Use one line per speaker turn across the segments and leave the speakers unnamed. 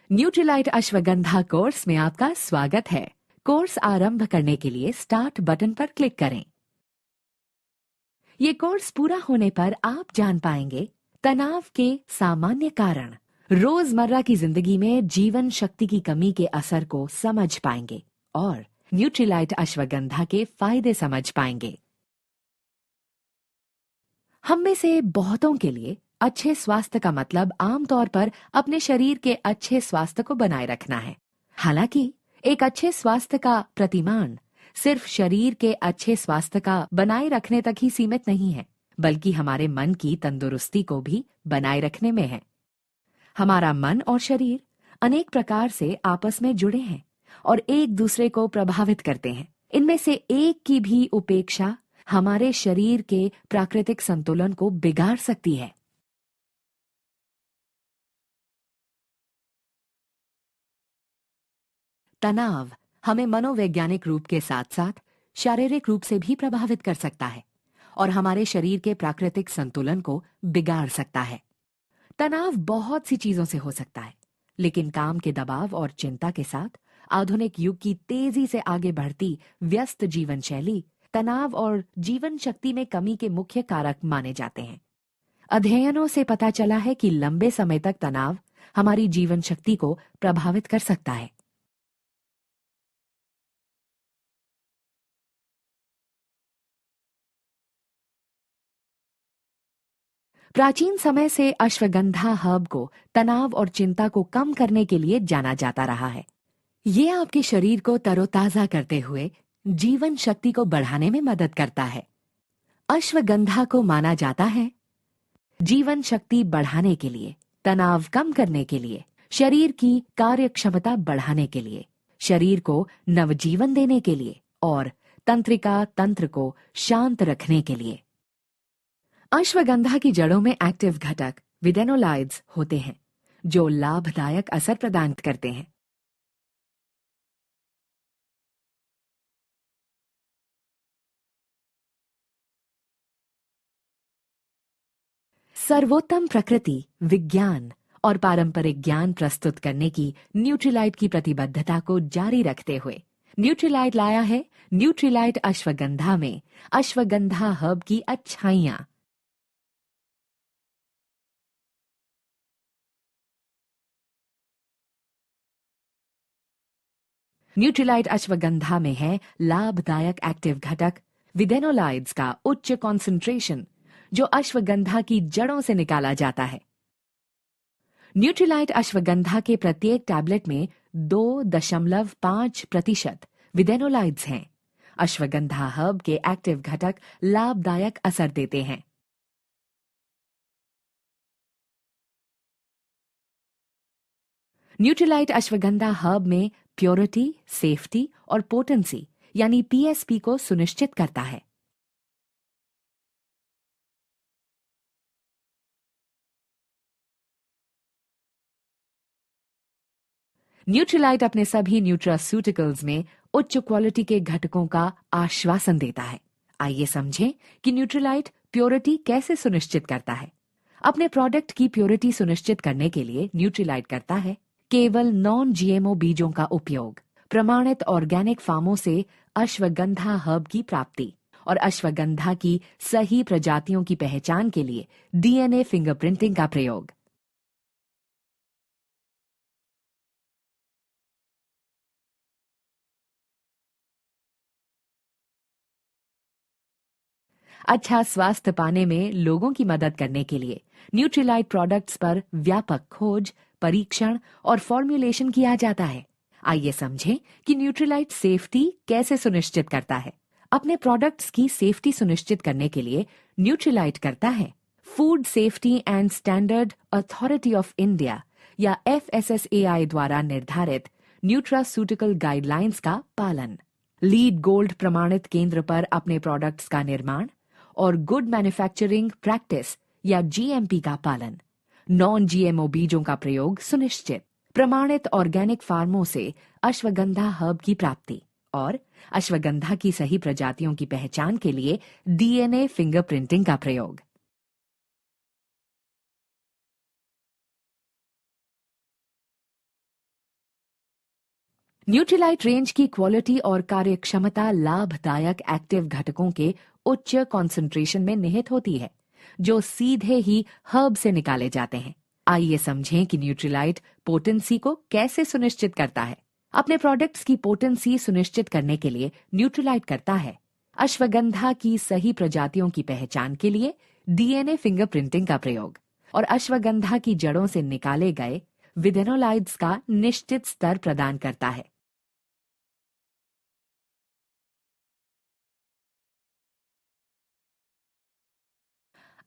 Nutrilite ashwagandha course में आपका स्वागत है। कोर्स आरंभ करने के लिए स्टार्ट बटन पर क्लिक करें। ये कोर्स पूरा होने पर आप जान पाएंगे तनाव के सामान्य कारण, रोजमर्रा की जिंदगी में जीवन शक्ति की कमी के असर को समझ पाएंगे और न्यूट्रीलाइट अश्वगंधा के फायदे समझ पाएंगे। हम में से बहुतों के लिए अच्छे स्वास्थ्य का मतलब आमतौर पर अपने शरीर के अच्छे स्वास्थ्य को बनाए रखना है। हालांकि एक अच्छे स्वास्थ्य का प्रतिमान सिर्फ शरीर के अच्छे स्वास्थ्य का बनाए रखने तक ही सीमित नहीं है, बल्कि हमारे मन की तंदुरुस्ती को भी बनाए रखने में है। हमारा मन और शरीर अनेक प्रकार से आपस में जुड़े हैं और एक दूसरे को प्रभावित करते हैं। इनमें से एक की भी उपेक्षा हमारे शरीर के प्राकृतिक संतुलन को बिगाड़ सकती है। तनाव हमें मनोवैज्ञानिक रूप के साथ साथ शारीरिक रूप से भी प्रभावित कर सकता है और हमारे शरीर के प्राकृतिक संतुलन को बिगाड़ सकता है। तनाव बहुत सी चीजों से हो सकता है, लेकिन काम के दबाव और चिंता के साथ आधुनिक युग की तेजी से आगे बढ़ती व्यस्त जीवन शैली तनाव और जीवन शक्ति में कमी के मुख्य कारक माने जाते हैं। अध्ययनों से पता चला है कि लंबे समय तक तनाव हमारी जीवन शक्ति को प्रभावित कर सकता है। प्राचीन समय से अश्वगंधा हर्ब को तनाव और चिंता को कम करने के लिए जाना जाता रहा है। ये आपके शरीर को तरोताजा करते हुए जीवन शक्ति को बढ़ाने में मदद करता है। अश्वगंधा को माना जाता है जीवन शक्ति बढ़ाने के लिए, तनाव कम करने के लिए, शरीर की कार्य क्षमता बढ़ाने के लिए, शरीर को नवजीवन देने के लिए और तंत्रिका तंत्र को शांत रखने के लिए। अश्वगंधा की जड़ों में एक्टिव घटक विदेनोलाइड्स होते हैं जो लाभदायक असर प्रदान करते हैं। सर्वोत्तम प्रकृति, विज्ञान और पारंपरिक ज्ञान प्रस्तुत करने की न्यूट्रीलाइट की प्रतिबद्धता को जारी रखते हुए न्यूट्रीलाइट लाया है न्यूट्रीलाइट अश्वगंधा में अश्वगंधा हर्ब की अच्छाइयां। न्यूट्रीलाइट अश्वगंधा में है लाभदायक एक्टिव घटक विदेनोलाइड्स का उच्च कॉन्सेंट्रेशन जो अश्वगंधा की जड़ों से निकाला जाता है। न्यूट्रीलाइट अश्वगंधा के प्रत्येक टैबलेट में 2.5% विदेनोलाइड्स हैं। अश्वगंधा हर्ब के एक्टिव घटक लाभदायक असर देते हैं। न्यूट्रीलाइट अश्वगंधा हर्ब में प्योरिटी, सेफ्टी और पोटेंसी यानी पीएसपी को सुनिश्चित करता है। न्यूट्रीलाइट अपने सभी न्यूट्रास्यूटिकल्स में उच्च क्वालिटी के घटकों का आश्वासन देता है। आइए समझें कि न्यूट्रीलाइट प्योरिटी कैसे सुनिश्चित करता है। अपने प्रोडक्ट की प्योरिटी सुनिश्चित करने के लिए न्यूट्रीलाइट करता है केवल नॉन जीएमओ बीजों का उपयोग, प्रमाणित ऑर्गेनिक फार्मों से अश्वगंधा हर्ब की प्राप्ति और अश्वगंधा की सही प्रजातियों की पहचान के लिए डीएनए फिंगरप्रिंटिंग का प्रयोग। अच्छा स्वास्थ्य पाने में लोगों की मदद करने के लिए न्यूट्रीलाइट प्रोडक्ट्स पर व्यापक खोज, परीक्षण और फॉर्मुलेशन किया जाता है। आइए समझें कि न्यूट्रीलाइट सेफ्टी कैसे सुनिश्चित करता है। अपने प्रोडक्ट्स की सेफ्टी सुनिश्चित करने के लिए न्यूट्रीलाइट करता है food safety and standard authority of India या FSSAI द्वारा निर्धारित न्यूट्रास्यूटिकल गाइडलाइंस का पालन, लीड गोल्ड प्रमाणित केंद्र पर अपने प्रोडक्ट्स का निर्माण और गुड मैन्युफैक्चरिंग प्रैक्टिस या GMP का पालन, नॉन जीएमओ बीजों का प्रयोग सुनिश्चित, प्रमाणित ऑर्गेनिक फार्मों से अश्वगंधा हर्ब की प्राप्ति और अश्वगंधा की सही प्रजातियों की पहचान के लिए डीएनए फिंगरप्रिंटिंग का प्रयोग। न्यूट्रीलाइट रेंज की क्वालिटी और कार्यक्षमता लाभदायक एक्टिव घटकों के उच्च कॉन्सेंट्रेशन में निहित होती है, जो सीधे ही हर्ब से निकाले जाते हैं। आइए समझें कि न्यूट्रीलाइट पोटेंसी को कैसे सुनिश्चित करता है। अपने प्रोडक्ट्स की पोटेंसी सुनिश्चित करने के लिए न्यूट्रीलाइट करता है अश्वगंधा की सही प्रजातियों की पहचान के लिए डीएनए फिंगरप्रिंटिंग का प्रयोग और अश्वगंधा की जड़ों से निकाले गए विथेनोलाइड्स का निश्चित स्तर प्रदान करता है।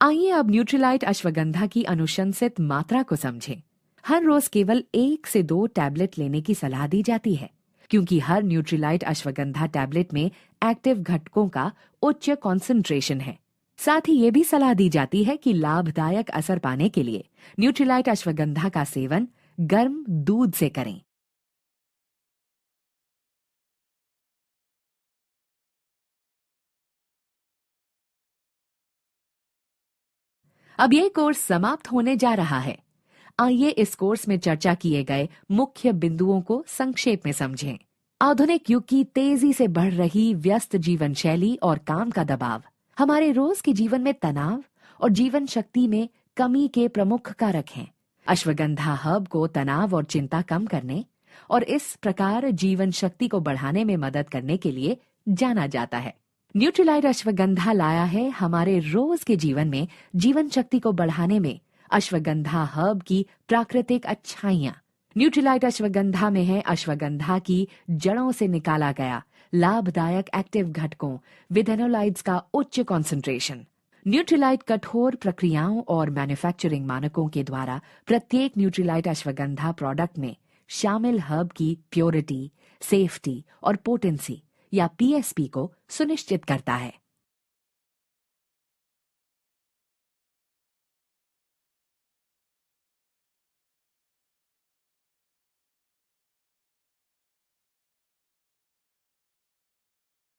आइए अब न्यूट्रीलाइट अश्वगंधा की अनुशंसित मात्रा को समझें। हर रोज केवल 1 से 2 टैबलेट लेने की सलाह दी जाती है, क्योंकि हर न्यूट्रीलाइट अश्वगंधा टैबलेट में एक्टिव घटकों का उच्च कॉन्सेंट्रेशन है। साथ ही ये भी सलाह दी जाती है कि लाभदायक असर पाने के लिए न्यूट्रीलाइट अश्वगंधा का सेवन गर्म दूध से करें। अब ये कोर्स समाप्त होने जा रहा है। आइए इस कोर्स में चर्चा किए गए मुख्य बिंदुओं को संक्षेप में समझें। आधुनिक युग की तेजी से बढ़ रही व्यस्त जीवन शैली और काम का दबाव हमारे रोज के जीवन में तनाव और जीवन शक्ति में कमी के प्रमुख कारक हैं। अश्वगंधा हर्ब को तनाव और चिंता कम करने और इस प्रकार जीवन शक्ति को बढ़ाने में मदद करने के लिए जाना जाता है। न्यूट्रीलाइट अश्वगंधा लाया है हमारे रोज के जीवन में जीवन शक्ति को बढ़ाने में अश्वगंधा हर्ब की प्राकृतिक अच्छाइयां। न्यूट्रीलाइट अश्वगंधा में है अश्वगंधा की जड़ों से निकाला गया लाभदायक एक्टिव घटकों विथेनोलाइड्स का उच्च कॉन्सेंट्रेशन। न्यूट्रीलाइट कठोर प्रक्रियाओं और मैन्युफैक्चरिंग मानकों के द्वारा प्रत्येक न्यूट्रीलाइट अश्वगंधा प्रोडक्ट में शामिल हर्ब की प्योरिटी, सेफ्टी और पोटेंसी या पीएसपी को सुनिश्चित करता है।